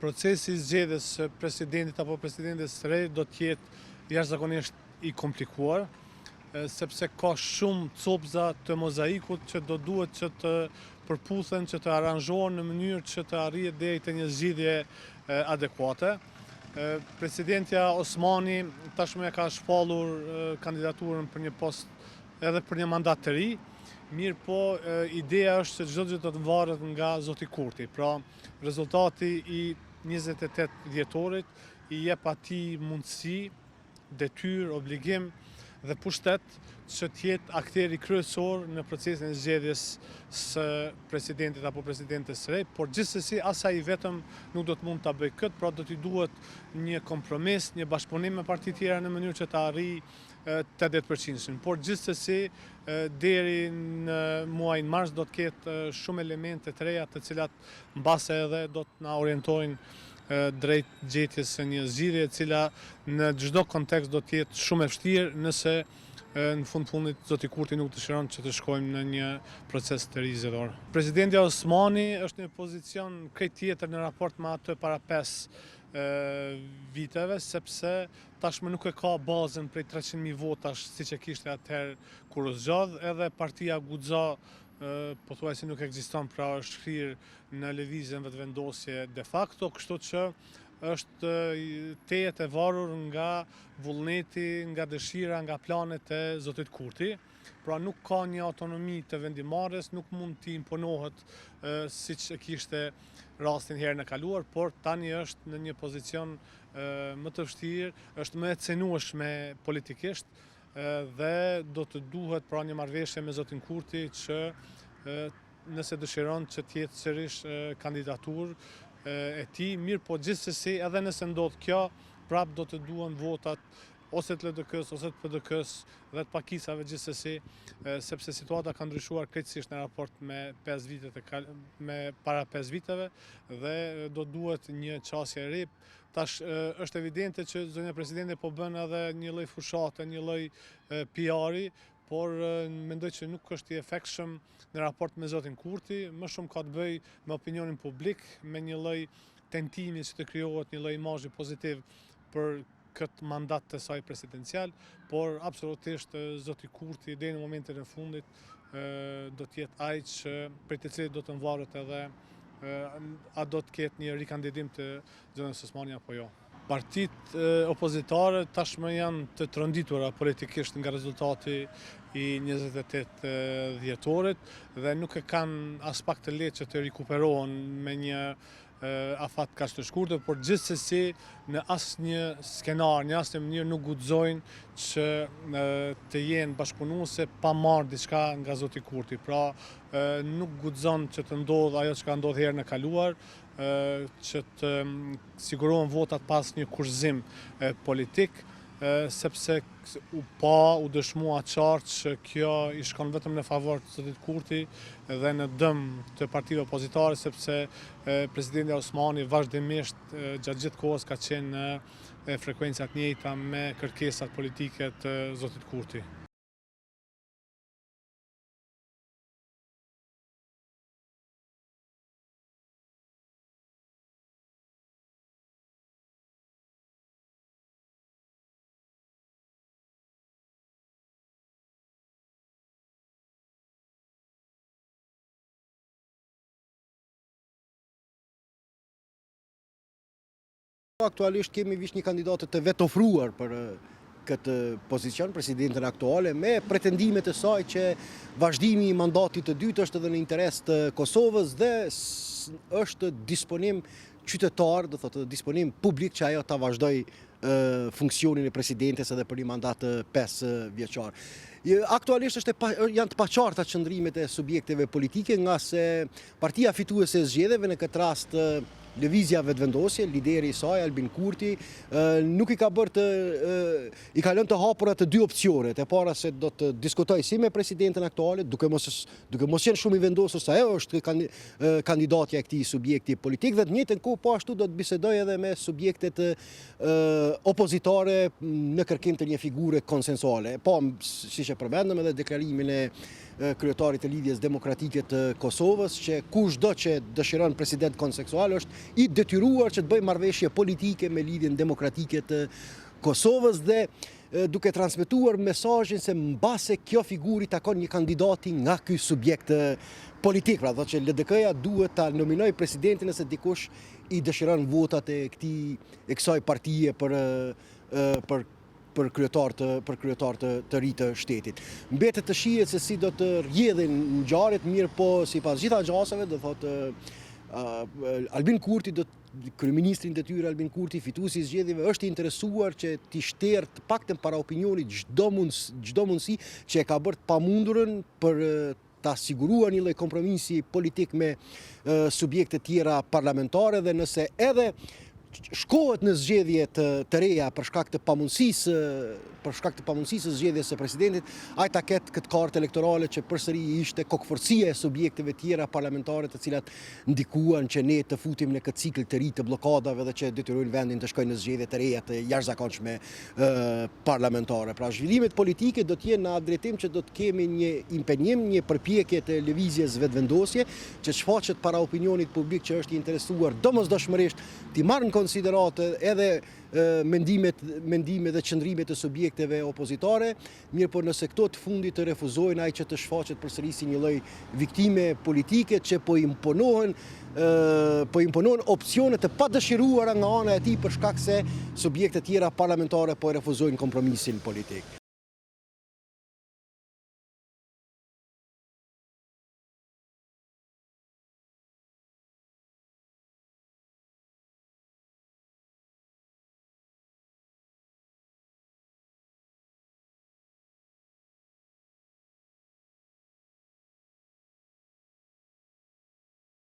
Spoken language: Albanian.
Procesi i zgjedhjes së presidentit apo presidentes së re do të jetë jashtëzakonisht i komplikuar, sepse ka shumë copëza të mozaikut që do duhet që të përputhen, që të aranzhohen në mënyrë që të arrihet deri te një zgjidhje adekuate. Presidentja Osmani tashmë ka shpallur kandidaturën për një post edhe për një mandat të ri. Mirë po, ideja është se çdo gjë do të varet nga zoti Kurti. Pra, rezultati i 28 dhjetorit i jep atij mundësi, detyrë, obligim dhe pushtet që të jetë akteri kryesor në procesin e zgjedhjes së presidentit apo presidentes së re, por gjithsesi as ai vetëm nuk do të mund ta bëjë këtë, pra do t'i duhet një kompromis, një bashkëpunim me parti tjera në mënyrë që të arrijë 80%. Por gjithsesi deri në muajin mars do të ketë shumë elemente të reja të cilat mbase edhe do të na orientojnë drejt gjetjes së një zgjidhje e cila në çdo kontekst do të jetë shumë e vështirë nëse në fundit zoti Kurti nuk dëshiron që të shkojmë në një proces të ri zgjedhor. Presidentja Osmani është në pozicion krejt tjetër në raport me atë para 5 viteve, sepse tashmë nuk e ka bazën prej 300.000 votash siç e kishte atëherë kur u zgjodh, edhe partia Guxo pothuajse nuk ekziston, pra është hyrë në lëvizjen vetëvendosje de facto, kështu që është tejet e varur nga vullneti, nga dëshira, nga planet e zotit Kurti. Pra nuk ka një autonomi të vendimarrjes, nuk mund t'i imponohet siç e kishte rastin herën e kaluar, por tani është në një pozicion më të vështirë, është më e cenueshme politikisht dhe do të duhet pra një marrëveshje me zotin Kurti që nëse dëshiron që të jetë sërish kandidaturë e tij, mirë po gjithsesi edhe nëse ndodh kjo, prap do të duhen votat ose të LDK-s ose të PDK-s dhe të pakicave gjithsesi, sepse situata ka ndryshuar krejtësisht në raport me para 5 viteve dhe do duhet një qasje e re. Tash është evidente që zonja presidente po bën edhe një lloj fushate, një lloj PR-i, por mendoj që nuk është i efektshëm në raport me zotin Kurti, më shumë ka të bëjë me opinionin publik, me një lloj tentimi që të krijohet një lloj imazhi pozitiv për këtë mandat të saj presidencial, por absolutisht zoti Kurti deri në momentin e fundit do të jetë ai që prej të cilit do të varet edhe a do të ketë një rikandidim të zonës Osmani apo jo. Partitë opozitare tashmë janë të tronditura politikisht nga rezultati i 28 dhjetorit dhe nuk e kanë as pak të lehtë që të rikuperohen me një afat kaq të shkurtër, por gjithsesi në asnjë skenar, në asnjë mënyrë nuk guxojnë që të jenë bashkëpunuese pa marrë diçka nga zoti Kurti. Pra nuk guxon që të ndodhë ajo që ka ndodhur herën e kaluar, që të sigurohen votat pas një kurrëzim politik, sepse u dëshmua qartë që kjo i shkon vetëm në favor të zotit Kurti dhe në dëm të partive opozitare, sepse presidentja Osmani vazhdimisht gjatë gjithë kohës ka qenë në frekuencat njëjta me kërkesat politike të zotit Kurti. Aktualisht kemi vish një kandidatë të vetë ofruar për këtë pozicion, presidentin aktuale, me pretendimet e saj që vazhdimi i mandatit të dytë është edhe në interes të Kosovës dhe është disponim qytetar, do thotë disponim publik që ajo ta vazhdoj funksionin e presidentes edhe për një mandat 5 vjeçar. Aktualisht janë të paqarta qëndrimet e subjekteve politike, nga se partia fituese e zgjedhjeve, në këtë rast lëvizja vetëvendosje, lideri i saj Albin Kurti, nuk i ka lënë të hapura të dy opsionet. E para se do të diskutoj si me presidenten aktuale, duke mos qenë shumë i vendosur se ajo është kandidatja e këtij subjekti politik, dhe të njëjtën kohë po ashtu do të bisedoj edhe me subjektet opozitare në kërkim të një figure konsensuale. Po, siç e përmendëm edhe deklarimin e kryetarit të lidhjes demokratike të Kosovës, që kushdo që dëshiron president konseksual është i detyruar që të bëjë marrëveshje politike me lidhjen demokratike të Kosovës dhe duke transmetuar mesazhin se mbase kjo figuri takon një kandidati nga ky subjekt politik, pra thotë që LDK-ja duhet ta nominojë presidentin nëse dikush i dëshiron votat e kësaj partie për kryetar të ri të shtetit. Mbetet të shihet se si do të rrjedhin ngjarjet, mirë po sipas gjitha gjasave do thotë Albin Kurti kryeministri në detyrë Albin Kurti, fituesi i zgjedhjeve, është i interesuar që t'i shterë të paktën para opinionit çdo mundësi që e ka bërë të pamundurën për ta siguruar një lloj kompromisi politik me subjekte tjera parlamentare, dhe nëse edhe shkohet në zgjedhje të reja për shkak të pamundësisë së zgjedhjes së presidentit, ai ta ketë këtë kartë elektorale që përsëri ishte kokëforcia e subjekteve tjera parlamentare të cilat ndikuan që ne të futim në këtë cikël të ri të bllokadave dhe që detyrojnë vendin të shkojnë në zgjedhje të reja të jashtëzakonshme parlamentare. Pra zhvillimet politike do të jenë në atë drejtim që do të kemi një impenjim, një përpjekje të lëvizjes vetvendosje që shfaqet para opinionit publik që është i interesuar domosdoshmërisht të marrë në konsideratë edhe mendimet dhe qëndrimet e subjekteve opozitare, mirë po nëse këto të fundit të refuzojnë, ai që të shfaqet përsëri si një lloj viktime politike që po imponohen opsione të padëshiruara nga ana e tij për shkak se subjekte tjera parlamentare po refuzojnë kompromisin politik.